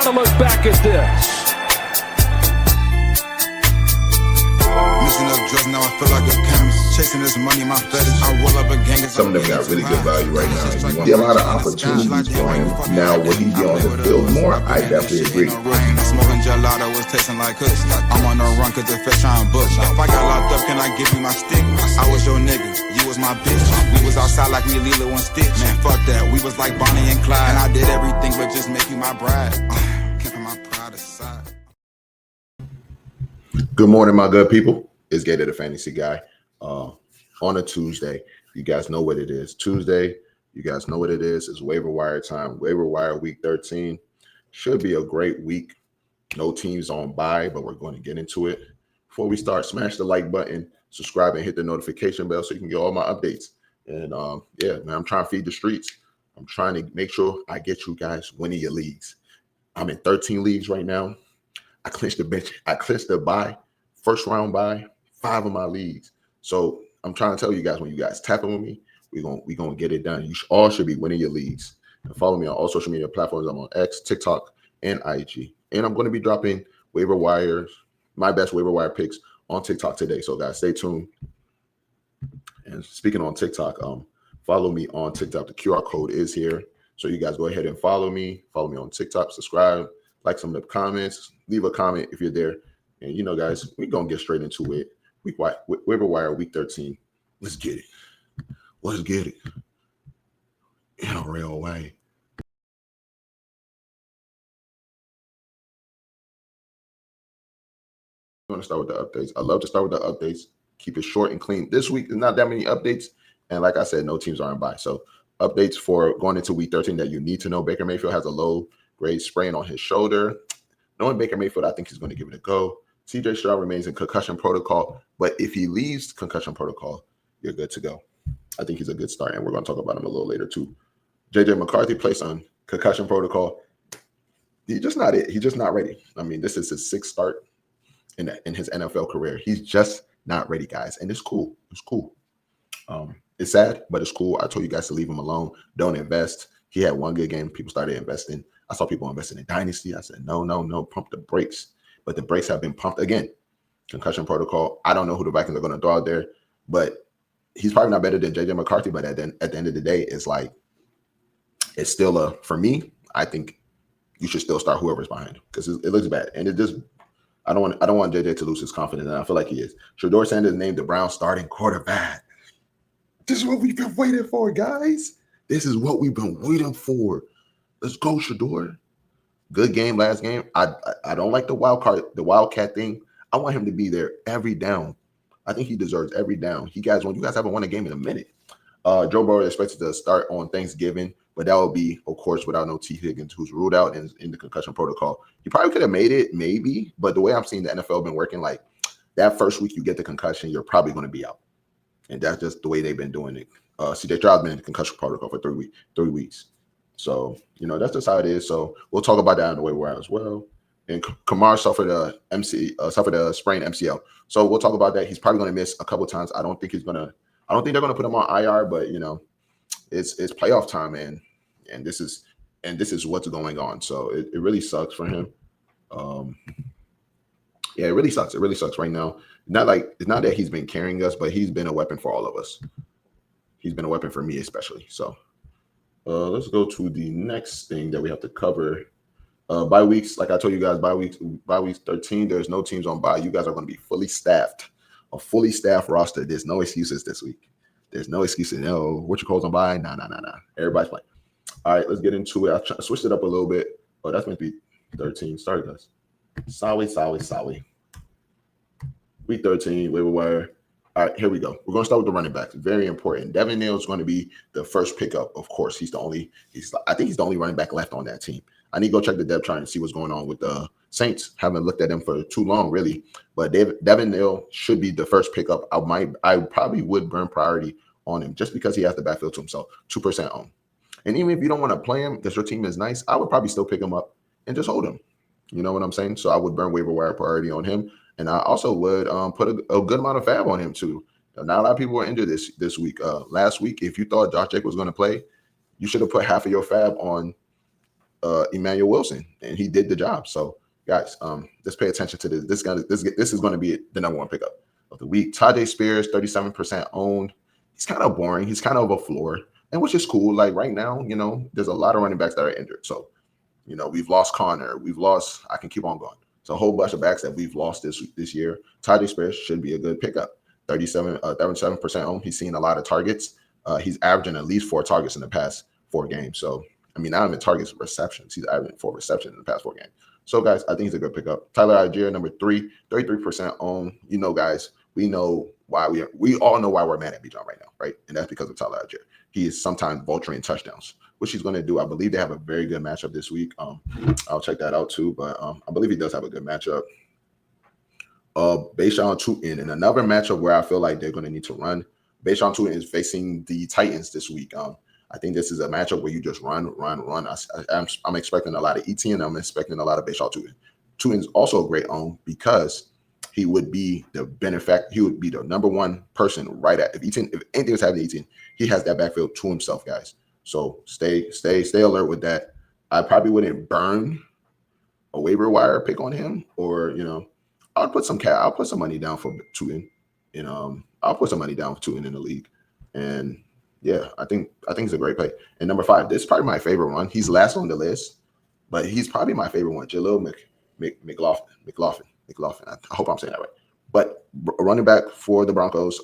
to look back at this. Missing up drugs, now I feel like a chemist. Chasing this money, my fetish. I roll up a gang. Some of them got really good value right now. You see a lot of opportunities for him. Now, will he be on the field more? I definitely agree. Smoking gelato was tasting like cooks. I'm on the run cause the fish trying bush. If I got locked up, can I give you my stick? I was your nigga, you was my bitch. We was outside like me, Lilo and Stitch. Man, fuck that, we was like Bonnie and Clyde. And I did everything but just make you my bride. Keeping my pride aside. Good morning, my good people. It's Gator the Fantasy Guy. On a Tuesday, you guys know what it is. Tuesday, you guys know what it is. It's waiver wire time. Waiver wire week 13 should be a great week. No teams on bye, but we're going to get into it. Before we start, smash the like button, subscribe, and hit the notification bell so you can get all my updates. And yeah, man, I'm trying to feed the streets. I'm trying to make sure I get you guys winning your leagues. I'm in 13 leagues right now. I clinched the bench. I clinched the bye, first round bye, 5 of my leagues. So I'm trying to tell you guys, when you guys tap in with me, we're gonna get it done. You all should be winning your leagues. And follow me on all social media platforms. I'm on X, TikTok, and IG. And I'm going to be dropping waiver wires, my best waiver wire picks on TikTok today. So guys, stay tuned. And speaking on TikTok, follow me on TikTok. The QR code is here. So you guys go ahead and follow me. Follow me on TikTok, subscribe, like some of the comments, leave a comment if you're there. And you know, guys, we're gonna get straight into it. Waiver wire week 13. Let's get it. Let's get it. In a real way. I'm going to start with the updates. I love to start with the updates. Keep it short and clean. This week, there's not that many updates. And like I said, no teams are on bye. So updates for going into week 13 that you need to know. Baker Mayfield has a low-grade sprain on his shoulder. Knowing Baker Mayfield, I think he's going to give it a go. CJ Stroud remains in concussion protocol. But if he leaves concussion protocol, you're good to go. I think he's a good start. And we're going to talk about him a little later, too. J.J. McCarthy placed on concussion protocol. He's just not it. He's just not ready. I mean, this is his 6th start in his NFL career. He's just not ready, guys. And it's cool. It's cool. It's sad, but it's cool. I told you guys to leave him alone. Don't invest. He had one good game. People started investing. I saw people investing in Dynasty. I said, no, pump the brakes. But the brakes have been pumped again. Concussion protocol. I don't know who the Vikings are going to throw out there, but he's probably not better than J.J. McCarthy. But at the end of the day, it's still for me, I think you should still start whoever's behind him because it looks bad. And it just, I don't want JJ to lose his confidence, and I feel like he is. Shedeur Sanders named the Browns starting quarterback. This is what we've been waiting for, guys. This is what we've been waiting for. Let's go, Shedeur. Good game last game. I don't like the Wildcat thing. I want him to be there every down. I think he deserves every down. You guys haven't won a game in a minute. Joe Burrow is expected to start on Thanksgiving, but that will be, of course, without no T. Higgins, who's ruled out in the concussion protocol. He probably could have made it, maybe, but the way I'm seeing the NFL been working, like that first week you get the concussion, you're probably going to be out. And that's just the way they've been doing it. CJ Stroud's been in the concussion protocol for 3 weeks. So, that's just how it is. So we'll talk about that on the way we're at as well. And Kamar suffered a sprained MCL. So we'll talk about that. He's probably going to miss a couple of times. I don't think they're going to put him on IR, but it's playoff time, man. And this is what's going on. So it really sucks for him. Yeah, it really sucks. It really sucks right now. It's not that he's been carrying us, but he's been a weapon for all of us. He's been a weapon for me especially. So let's go to the next thing that we have to cover. Bye weeks, like I told you guys, bye week 13. There's no teams on bye. You guys are going to be fully staffed, a fully staffed roster. There's no excuses this week. There's no excuses. No, what you calls on bye? Nah. Everybody's playing. All right, let's get into it. I switched it up a little bit. Oh, that's meant to be 13. Sorry, guys. Sorry. Week 13, waiver wire. All right, here we go. We're going to start with the running backs. Very important. Devin Neal is going to be the first pickup. Of course, I think he's the only running back left on that team. I need to go check the depth chart and see what's going on with the Saints. Haven't looked at them for too long, really. But Devin Neal should be the first pickup. I probably would burn priority on him just because he has the backfield to himself, 2% owned. And even if you don't want to play him because your team is nice, I would probably still pick him up and just hold him. You know what I'm saying? So I would burn waiver wire priority on him. And I also would put a good amount of fab on him too. Not a lot of people were injured this week. Last week, if you thought Josh Jacobs was going to play, you should have put half of your fab on Emmanuel Wilson, and he did the job. So guys, let's pay attention to this. This is going to be the number one pickup of the week. Tajay Spears, 37% owned. He's kind of boring. He's kind of a floor, and which is cool. Like right now, there's a lot of running backs that are injured. So, we've lost Connor. I can keep on going. So a whole bunch of backs that we've lost this year. Tajay Spears should be a good pickup. 37% owned. He's seen a lot of targets. He's averaging at least 4 targets in the past 4 games. So, not even targets, receptions. He's averaging 4 receptions in the past 4 games. So, guys, I think he's a good pickup. Tyler Algier, number 3, 33% owned. Guys, we know why we all know why we're mad at Bijan right now, right? And that's because of Tyler Algier. He is sometimes vulturing touchdowns, which he's going to do. I believe they have a very good matchup this week. I'll check that out too, but I believe he does have a good matchup. Bayshawn Tutin in another matchup where I feel like they're going to need to run. Bayshawn Tutin is facing the Titans this week. I think this is a matchup where you just run. I'm expecting a lot of ETN. I'm expecting a lot of Bayshawn Tutin. Tutin is also a great own because he would be he would be the number one person right at if anything was happening to ETN, he has that backfield to himself, guys. So stay alert with that. I probably wouldn't burn a waiver wire pick on him, or I'll put some money down for Tutin, and I'll put some money down for Tutin in the league, and yeah, I think it's a great play. And number 5, this is probably my favorite one. He's last on the list, but he's probably my favorite one. Jaleel McLaughlin. I hope I'm saying that right. But a running back for the Broncos.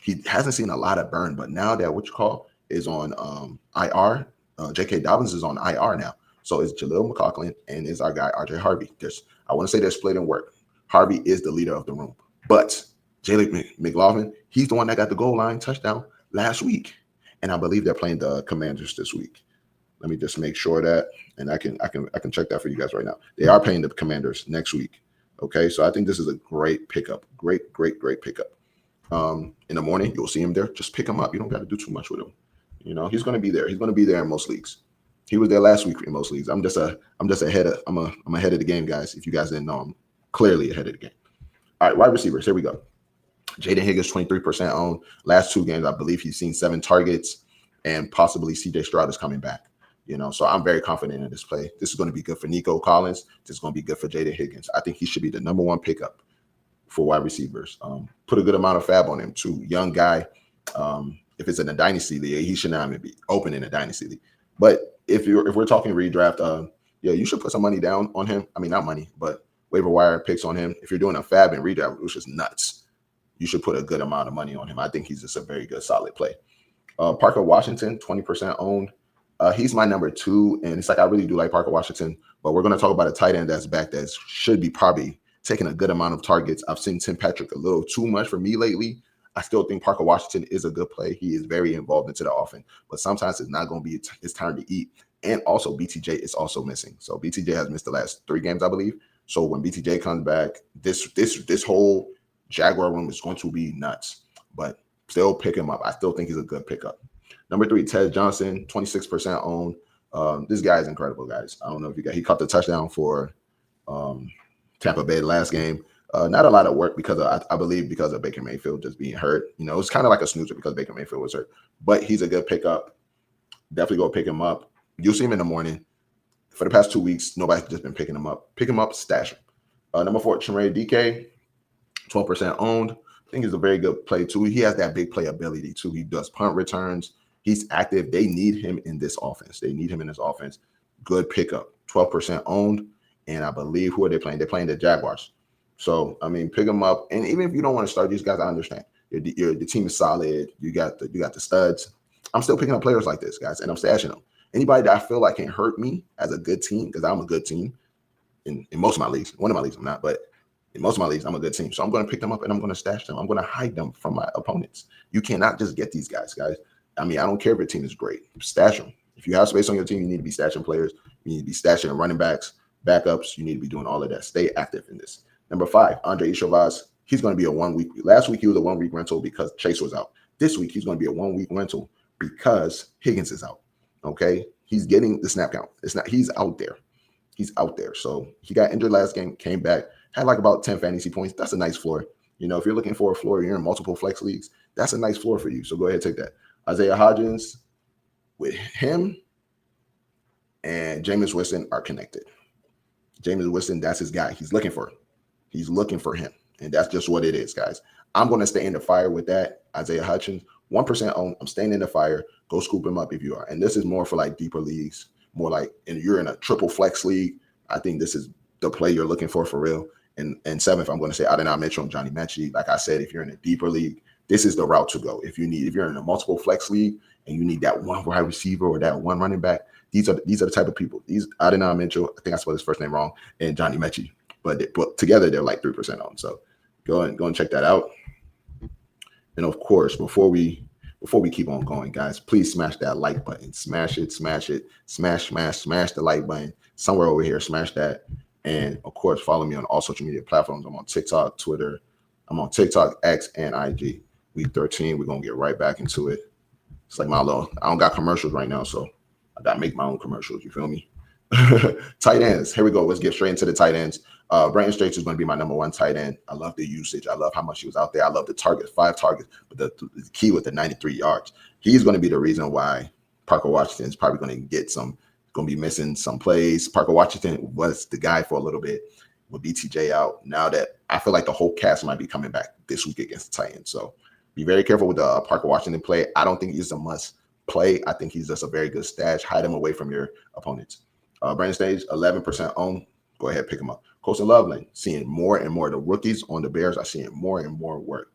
He hasn't seen a lot of burn, but now that is on IR. J.K. Dobbins is on IR now. So it's Jaleel McLaughlin and is our guy RJ Harvey. I want to say they're split in work. Harvey is the leader of the room, but Jaleel McLaughlin, he's the one that got the goal line touchdown last week, and I believe they're playing the Commanders this week. Let me just make sure that, and I can check that for you guys right now. They are playing the Commanders next week. Okay, so I think this is a great pickup. Great pickup. In the morning, you'll see him there. Just pick him up. You don't got to do too much with him. He's going to be there. He's going to be there in most leagues. He was there last week in most leagues. I'm ahead of the game, guys. If you guys didn't know, I'm clearly ahead of the game. All right, wide receivers. Here we go. Jaden Higgins, 23% owned. Last 2 games, I believe he's seen 7 targets, and possibly CJ Stroud is coming back. So I'm very confident in this play. This is going to be good for Nico Collins. This is going to be good for Jaden Higgins. I think he should be the number 1 pickup for wide receivers. Put a good amount of fab on him too. Young guy. If it's in a dynasty league, he should not even be open in a dynasty league. But if we're talking redraft, you should put some money down on him. I mean, not money, but waiver wire picks on him. If you're doing a fab and redraft, which is nuts, you should put a good amount of money on him. I think he's just a very good, solid play. Parker Washington, 20% owned. He's my number 2, and it's like I really do like Parker Washington, but we're going to talk about a tight end that's back that should be probably taking a good amount of targets. I've seen Tim Patrick a little too much for me lately. I still think Parker Washington is a good play. He is very involved into the offense, but sometimes it's not going to be his time to eat. And also BTJ is also missing. So BTJ has missed the last 3 games, I believe. So when BTJ comes back, this whole Jaguar room is going to be nuts. But still pick him up. I still think he's a good pickup. Number 3, Ted Johnson, 26% owned. This guy is incredible, guys. I don't know if he caught the touchdown for Tampa Bay last game. Not a lot of work because I believe because of Baker Mayfield just being hurt. It's kind of like a snoozer because Baker Mayfield was hurt. But he's a good pickup. Definitely go pick him up. You'll see him in the morning. For the past 2 weeks, nobody's just been picking him up. Pick him up, stash him. Number 4, Chinray DK, 12% owned. I think he's a very good play too. He has that big play ability too. He does punt returns. He's active. They need him in this offense. Good pickup. 12% owned. And I believe, who are they playing? They're playing the Jaguars. So, pick them up. And even if you don't want to start these guys, I understand. The team is solid. You got the studs. I'm still picking up players like this, guys, and I'm stashing them. Anybody that I feel like can hurt me as a good team, because I'm a good team in most of my leagues. One of my leagues I'm not, but in most of my leagues, I'm a good team. So I'm going to pick them up and I'm going to stash them. I'm going to hide them from my opponents. You cannot just get these guys. I don't care if your team is great. Stash them. If you have space on your team, you need to be stashing players. You need to be stashing running backs, backups. You need to be doing all of that. Stay active in this. Number 5, Andre Ichovaz. He's going to be a 1 week. Last week, he was a 1 week rental because Chase was out. This week, he's going to be a 1 week rental because Higgins is out. Okay. He's getting the snap count. He's out there. So he got injured last game, came back, had like about 10 fantasy points. That's a nice floor. If you're looking for a floor, you're in multiple flex leagues. That's a nice floor for you. So go ahead, take that. Isaiah Hodgins with him and and Jameis Winston are connected. Jameis Winston, that's his guy. He's looking for him. And that's just what it is, guys. I'm going to stay in the fire with that. Isaiah Hutchins, 1% owned. I'm staying in the fire. Go scoop him up if you are. And this is more for like deeper leagues, more like, and you're in a triple flex league. I think this is the play you're looking for real. And seventh, I'm going to say Adonai Mitchell and Johnny Mechie. Like I said, if you're in a deeper league, this is the route to go. If you're in a multiple flex league and you need that one wide receiver or that one running back, these are the type of people. These Adonai Mitchell, I think I spelled his first name wrong, and Johnny Mechie, but together they're like 3% on. So go and check that out. And of course, before we keep on going, guys, please smash that like button. Smash it, smash the like button. Somewhere over here, smash that. And of course, follow me on all social media platforms. I'm on TikTok, Twitter. I'm on TikTok, X, and IG. Week 13, we're going to get right back into it. It's like I don't got commercials right now, so I got to make my own commercials. You feel me? Tight ends. Here we go. Let's get straight into the tight ends. Brandon Straits is going to be my number one tight end. I love the usage. I love how much he was out there. I love the targets, 5 targets, but the key with the 93 yards. He's going to be the reason why Parker Washington is probably going to be missing some plays. Parker Washington was the guy for a little bit with BTJ out. Now that I feel like the whole cast might be coming back this week against the Titans. So be very careful with the Parker Washington play. I don't think he's a must play. I think he's just a very good stash. Hide him away from your opponents. Brandon Stage, 11% owned. Go ahead, pick him up. Colson Loveland, seeing more and more. The rookies on the Bears are seeing more and more work.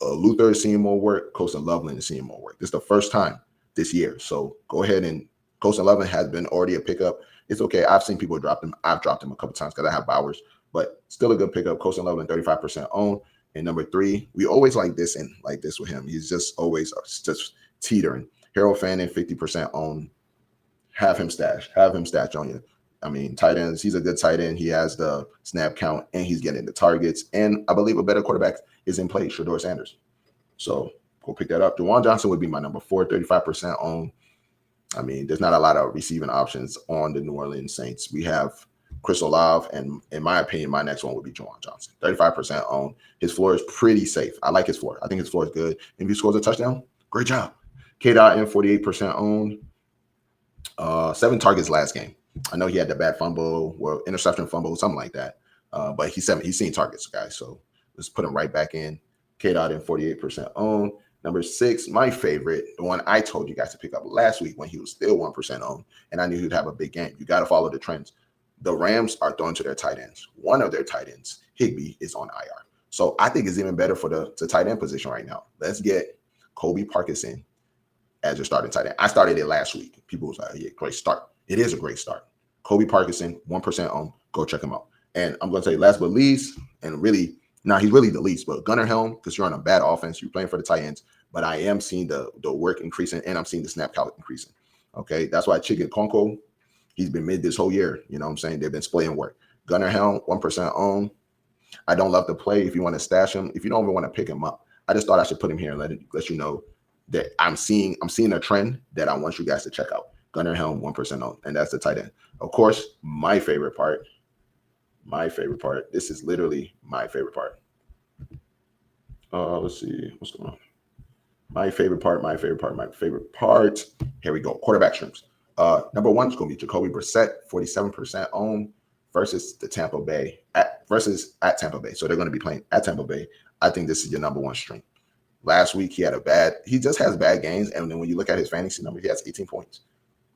Luther is seeing more work. Colson Loveland is seeing more work. This is the first time this year. So go ahead, and Colson Loveland has been already a pickup. It's okay. I've seen people drop him. I've dropped him a couple times because I have Bowers, but still a good pickup. Colson Loveland, 35% owned. And number 3, we always like this with him. He's just always just teetering. Harold Fannin, 50% owned. Have him stashed on you. I mean, tight ends, he's a good tight end. He has the snap count, and he's getting the targets. And I believe a better quarterback is in play, Shedeur Sanders. So go pick that up. Juwan Johnson would be my number 4, 35% owned. I mean, there's not a lot of receiving options on the New Orleans Saints. We have Chris Olave, and in my opinion, my next one would be Juwan Johnson. 35% owned. His floor is pretty safe. I like his floor. I think his floor is good. If he scores a touchdown, great job. K-Dot, 48% owned. 7 targets last game. I know he had the bad fumble or interception fumble, something like that. But he's seen targets, guys. So let's put him right back in. K-Dot, 48% owned. Number 6, my favorite, the one I told you guys to pick up last week when he was still 1% owned, and I knew he'd have a big game. You got to follow the trends. The Rams are throwing to their tight ends. One of their tight ends, Higbee, is on IR. So I think it's even better for the tight end position right now. Let's get Kobe Parkinson as your starting tight end. I started it last week. People was like, yeah, great start. It is a great start. Kobe Parkinson, 1% owned. Go check him out. And I'm going to say last but least, and really, now he's really the least, but Gunnar Helm, because you're on a bad offense, you're playing for the tight ends, but I am seeing the work increasing, and I'm seeing the snap count increasing. Okay, that's why Chicken Konko, he's been mid this whole year. You know what I'm saying? They've been splitting work. Gunnar Helm, 1% owned. I don't love the play. If you want to stash him, if you don't even want to pick him up, I just thought I should put him here and let you know that I'm seeing a trend that I want you guys to check out. Gunnar Helm, 1% owned, and that's the tight end. Of course, my favorite part. This is literally my favorite part. Let's see what's going on. My favorite part. Here we go. Quarterback streams. Number 1 is going to be Jacoby Brissett, 47% owned versus at Tampa Bay. So they're going to be playing at Tampa Bay. I think this is your number 1 stream. Last week he just has bad games, and then when you look at his fantasy number, he has 18 points.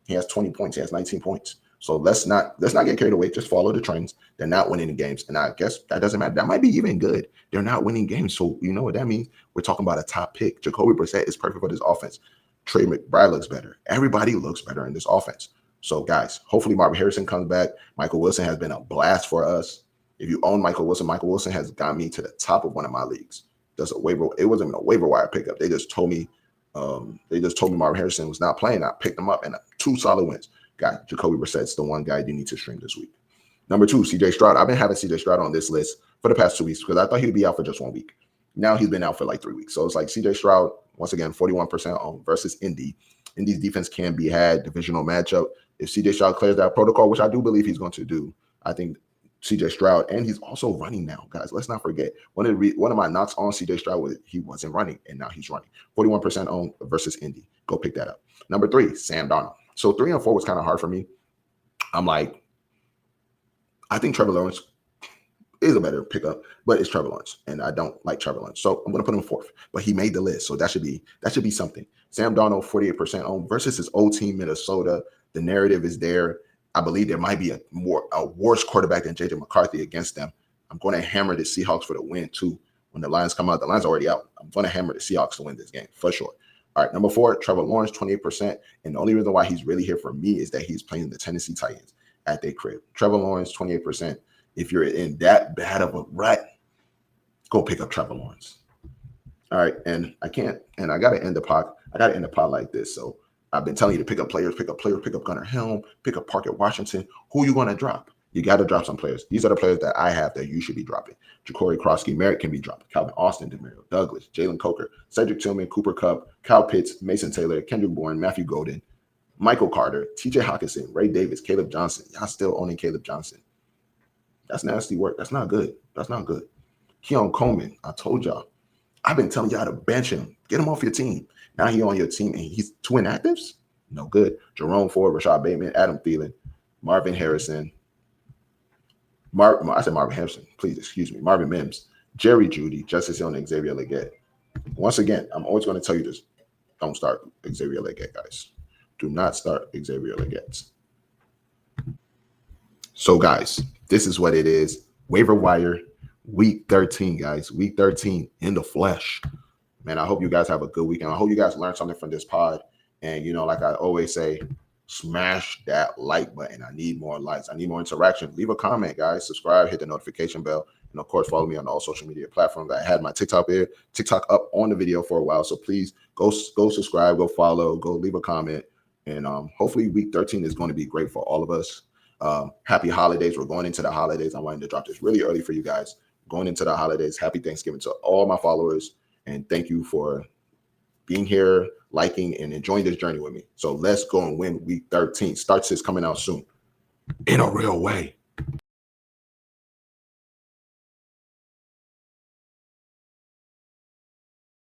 He has 20 points. He has 19 points. So let's not get carried away. Just follow the trends. They're not winning the games, and I guess that doesn't matter. That might be even good. They're not winning games, so you know what that means. We're talking about a top pick. Jacoby Brissett is perfect for this offense. Trey McBride looks better. Everybody looks better in this offense. So guys, hopefully Marvin Harrison comes back. Michael Wilson has been a blast for us. If you own Michael Wilson has got me to the top of one of my leagues. It wasn't even a waiver wire pickup. They just told me Marvin Harrison was not playing. I picked him up, and 2 solid wins. Got Jacoby Brissett's the one guy you need to stream this week. Number 2, CJ Stroud. I've been having CJ Stroud on this list for the past 2 weeks because I thought he'd be out for just 1 week. Now he's been out for like 3 weeks. So it's like CJ Stroud, once again, 41% owned versus Indy. Indy's defense can be had, divisional matchup. If CJ Stroud clears that protocol, which I do believe he's going to do, I think CJ Stroud, and he's also running now, guys. Let's not forget. One of my knocks on CJ Stroud was he wasn't running, and now he's running. 41% owned versus Indy. Go pick that up. Number 3, Sam Darnold. So 3 and 4 was kind of hard for me. I'm like, I think Trevor Lawrence is a better pickup, but it's Trevor Lawrence, and I don't like Trevor Lawrence, so I'm going to put him fourth. But he made the list, so that should be something. Sam Darnold, 48% owned versus his old team, Minnesota. The narrative is there. I believe there might be a worse quarterback than JJ McCarthy against them. I'm going to hammer the Seahawks for the win too. When the Lions come out, the Lions are already out. I'm going to hammer the Seahawks to win this game for sure. All right, number 4, Trevor Lawrence, 28%. And the only reason why he's really here for me is that he's playing the Tennessee Titans at their crib. Trevor Lawrence, 28%. If you're in that bad of a rut, go pick up Trevor Lawrence. All right, and I got to end the pod. I got to end the pod like this. So I've been telling you to pick up players, pick up Gunnar Helm, pick up Parker Washington. Who you going to drop? You got to drop some players. These are the players that I have that you should be dropping. Ja'Cory Krosky, Merritt can be dropped. Calvin Austin, Demario Douglas, Jalen Coker, Cedric Tillman, Cooper Kupp, Kyle Pitts, Mason Taylor, Kendrick Bourne, Matthew Golden, Michael Carter, TJ Hawkinson, Ray Davis, Caleb Johnson. Y'all still owning Caleb Johnson. That's nasty work. That's not good. That's not good. Keon Coleman, I told y'all. I've been telling y'all to bench him. Get him off your team. Now he on your team and he's 2 inactives? No good. Jerome Ford, Rashad Bateman, Adam Thielen, Marvin Harrison. I said Marvin Harrison. Please excuse me. Marvin Mims, Jerry Jeudy, Justice Hill, and Xavier Legette. Once again, I'm always going to tell you this. Don't start Xavier Legette, guys. Do not start Xavier Legette. So, guys, this is what it is. Waiver wire, week 13, guys. Week 13 in the flesh. Man, I hope you guys have a good weekend. I hope you guys learned something from this pod. And, like I always say, smash that like button. I need more likes. I need more interaction. Leave a comment, guys. Subscribe, hit the notification bell. And, of course, follow me on all social media platforms. I had my TikTok up on the video for a while. So, please go subscribe, go follow, go leave a comment. And hopefully week 13 is going to be great for all of us. Happy holidays. We're going into the holidays. I wanted to drop this really early for you guys. Going into the holidays. Happy Thanksgiving to all my followers. And thank you for being here, liking, and enjoying this journey with me. So let's go and win week 13. Starts is coming out soon in a real way.